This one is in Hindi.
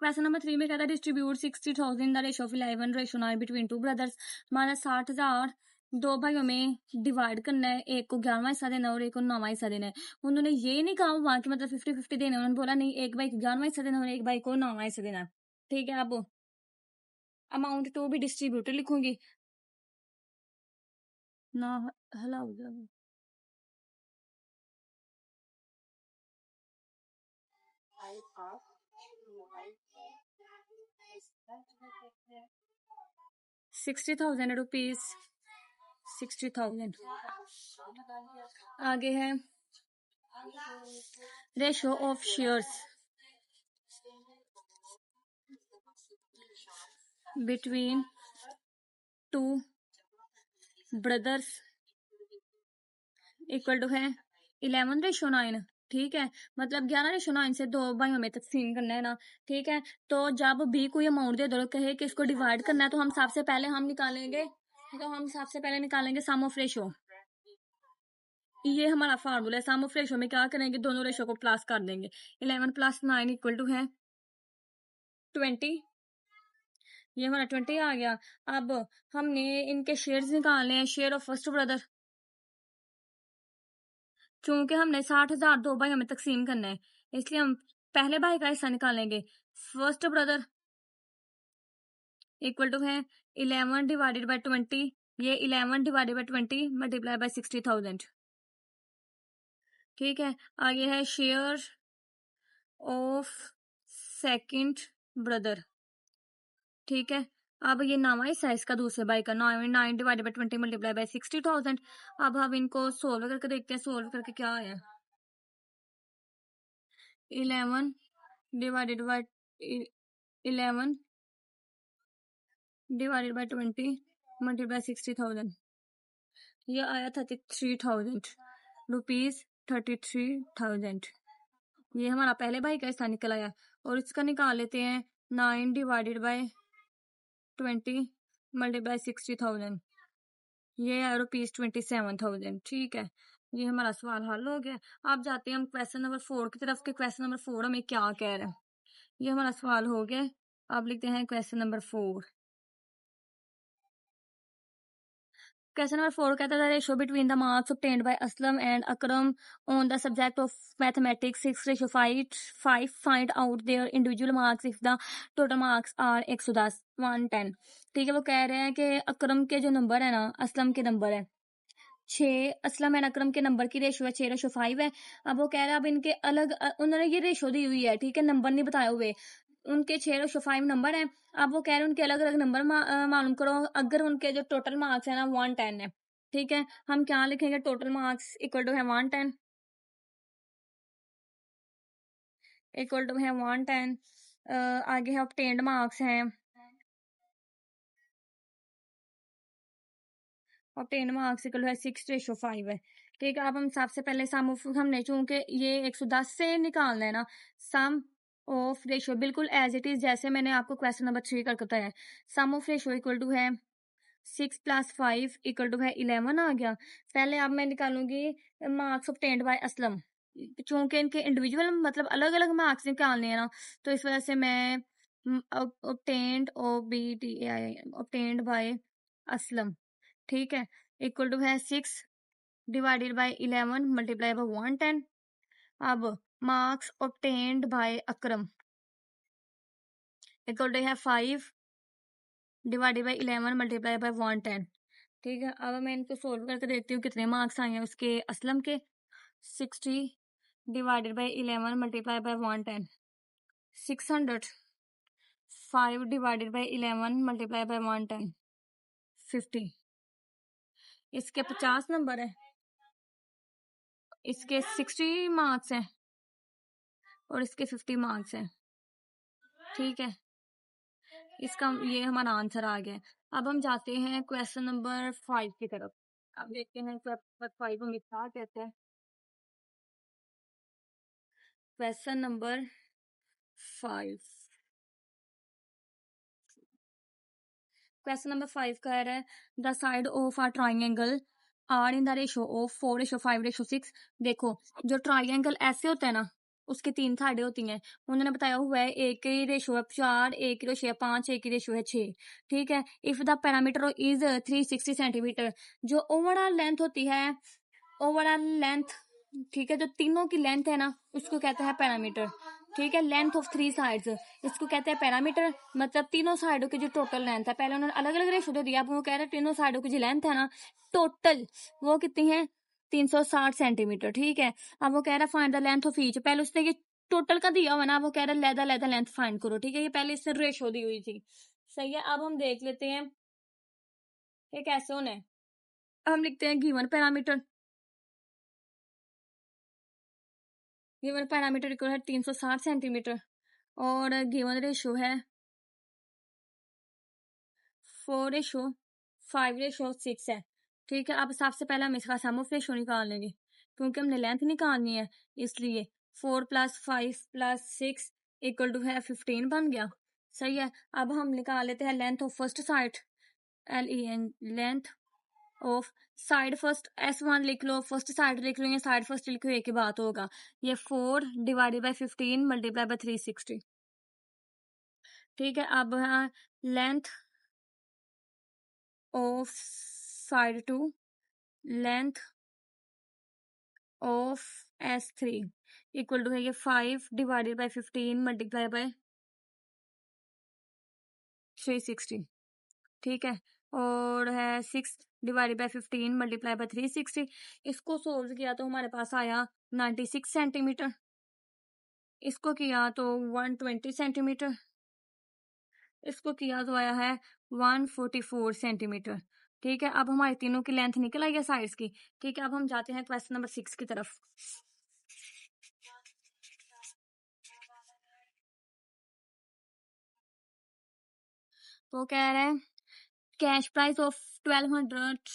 क्वेश्चन नंबर 3 में कहता है distribute 60,000 the ratio of 11:9 between two brothers. हमारा 60,000 दो भाइयों में डिवाइड करना है, एक को 11वां हिस्सा देना है और एक को 9वां हिस्सा देना है। उन्होंने ये नहीं कहा वहां के मतलब 50-50 देना है, उन्होंने बोला नहीं एक भाई को 11वां हिस्सा देना है और एक भाई को 9वां हिस्सा देना है। ठीक है, अब अमाउंट टू भी डिस्ट्रीब्यूटर लिखूंगी ना, हला हो गया। ₹60,000 60,000। आगे है ratio of shares between two brothers equal to है 11:9। ठीक है, मतलब 11:9 से दो भाइयों में तकसीम करना है ना। ठीक है, तो जब भी कोई अमाउंट दे दो कहे कि इसको डिवाइड करना है तो हम सबसे पहले निकालेंगे सम ऑफ रेशो। ये हमारा फार्मूला है। सम ऑफ रेशो में क्या करेंगे, दोनों रेशो को प्लस कर देंगे। 11 + 9 इक्वल टू है 20। ये हमारा 20 आ गया। अब हमने इनके शेयर्स निकालने हैं, शेयर ऑफ फर्स्ट ब्रदर। क्योंकि हमने 60,000 दो भाई हमें तकसीम करना है, इसलिए हम पहले भाई का हिस्सा निकालेंगे। फर्स्ट ब्रदर इक्वल टू है 11 डिवाइडेड बाय 20। ये 11 डिवाइडेड बाय 20 मल्टीप्लाई बाय 60,000। ठीक है, आगे है शेयर ऑफ सेकंड ब्रदर। ठीक है, अब ये 9वां हिस्सा है इसका दूसरे भाई का। 9 डिवाइडेड बाय 20 मल्टीप्लाई बाय 60,000। अब हम इनको सोल्व करके देखते हैं, सोल्व करके क्या आया। 11 divided by 11 divided by 20 multiply 60,000। ये आया 33,000 रुपीज। 33,000 ये हमारा पहले भाई का हिस्सा निकल आया। और इसका निकाल लेते हैं 9 डिवाइडेड बाय 20 मल्टीप्लाई 60,000। ये है ₹27,000। ठीक है, ये हमारा सवाल हल हो गया। अब जाते हैं हम क्वेश्चन नंबर 4 की तरफ के। क्वेश्चन नंबर 4 हमें क्या कह रहा है, ये हमारा सवाल हो गया। अब लिखते हैं क्वेश्चन नंबर 4। क्वेश्चन नंबर 4 कहता है ratio between the marks obtained by Aslam and Akram on the subject of mathematics 6:5 find out their individual marks if the total marks are 110 110। ठीक है, वो कह रहे हैं कि अकरम के जो नंबर है ना, असलम के नंबर है 6, असलम एंड अकरम के नंबर की रेशो है 6:5 है। अब वो कह रहे हैं अब इनके अलग उन्होंने ये रेशो दी हुई है, ठीक है, नंबर नहीं बताए हुए। उनके 6:5 नंबर है। अब वो कह रहे हैं उनके अलग अलग नंबर मालूम करो। अगर उनके जो टोटल मार्क्स है ना 110 है। ठीक है, हम क्या लिखेंगे, टोटल मार्क्स इक्वल टू है 110 इक्वल टू है 110। आगे है ऑब्टेन्ड मार्क्स हैं, ऑब्टेन्ड मार्क्स इक्वल है 6:5 है। ठीक है, अब हम सबसे पहले सम ऑफ, हमने चूंकि ये 110 से निकालना है ना, सम ऑफ रेशो बिल्कुल एज इट इज जैसे मैंने आपको क्वेश्चन नंबर 3 करके बताया। सम ऑफ रेशो इक्वल टू है 6 + 5 इक्वल टू है 11 आ गया। पहले अब मैं निकालूंगी मार्क्स ऑब्टेन्ड बाय असलम। चूंकि इनके इंडिविजुअल मतलब अलग अलग मार्क्स निकालने हैं ना, तो इस वजह से मैं ऑब्टेन्ड ऑब्टेन्ड बाय असलम। ठीक है, इक्वल टू है 6 डिवाइडेड बाय 11 मल्टीप्लाई बाय 110। अब marks obtained by Akram equal to है 5 डिवाइडेड बाय 11 मल्टीप्लाई बाय 110। ठीक है, अब मैं इनको सोल्व करके देखती हूँ कितने मार्क्स आए हैं उसके असलम के। 60 divided by 11 multiply by 110 600। 5 divided by 11 multiply by 110 50। इसके 50 नंबर है, इसके 60 मार्क्स हैं और इसके 50 मार्क्स हैं। ठीक है, इसका ये हमारा आंसर आ गया। अब हम जाते हैं क्वेश्चन नंबर 5 की तरफ। अब देखते हैं क्वेश्चन 5 में क्या कहते हैं। क्वेश्चन नंबर 5, क्वेश्चन नंबर 5 कह रहा है the side of a triangle are in the ratio of 4:5:6। देखो, जो ट्राइंगल ऐसे होता है ना, उसकी 3 साइडें होती हैं। उन्होंने बताया हुआ है ए की रेशियो है 4, ए की रेशियो है 5, ए की रेशियो है 6, ठीक है। If the parameter is 360 centimetre, जो ओवरऑल लेंथ होती है, ओवरऑल लेंथ, ठीक है, जो तीनों की लेंथ है ना उसको कहते हैं पैरामीटर, ठीक है। लेंथ ऑफ 3 साइड्स इसको कहते हैं पैरामीटर, मतलब तीनों साइडों की जो टोटल लेंथ है, पहले उन्होंने अलग अलग रेशो दे दिया, अब वो कह रहे हैं तीनों साइडों की जो लेंथ है ना टोटल वो कितनी है 360 सेंटीमीटर, ठीक है। अब वो कह रहा है find the length of each, पहले उसने ये टोटल का दिया हुआ ना, अब वो कह रहा है लेदा लेदा लेंथ फाइंड करो, ठीक है। ये पहले इससे रेशो दी हुई थी, सही है। अब हम देख लेते हैं ये कैसे होना है। हम लिखते हैं गिवन पैरामीटर इक्वल है 360 सेंटीमीटर और गिवन रेशो है 4:5:6 है, ठीक है। अब सबसे पहले हम इसका सम ऑफ रेशो निकाल लेंगे क्योंकि हमने लेंथ निकालनी है, इसलिए 4 + 5 + 6 = है 15 बन गया, सही है। अब हम निकाल लेते हैं length of first side, LEN, length of side first, S1 लिख लो, फर्स्ट साइड लिख लो या साइड फर्स्ट लिख लो, एक ही बात होगा। ये 4 / 15 × 360, ठीक है। अब length of side 2, length of S3 = है ये 5 / 15 × 360, ठीक है। और है 6 / 15 × 360, इसको सोल्व किया तो हमारे पास आया 96 सेंटीमीटर, इसको किया तो 120 सेंटीमीटर, इसको किया तो आया है 144 सेंटीमीटर, ठीक है। अब हमारी तीनों की लेंथ निकल आई है साइड्स की, ठीक है। अब हम जाते हैं क्वेश्चन नंबर 6 की तरफ। तो कह रहे हैं कैश प्राइस ऑफ 1200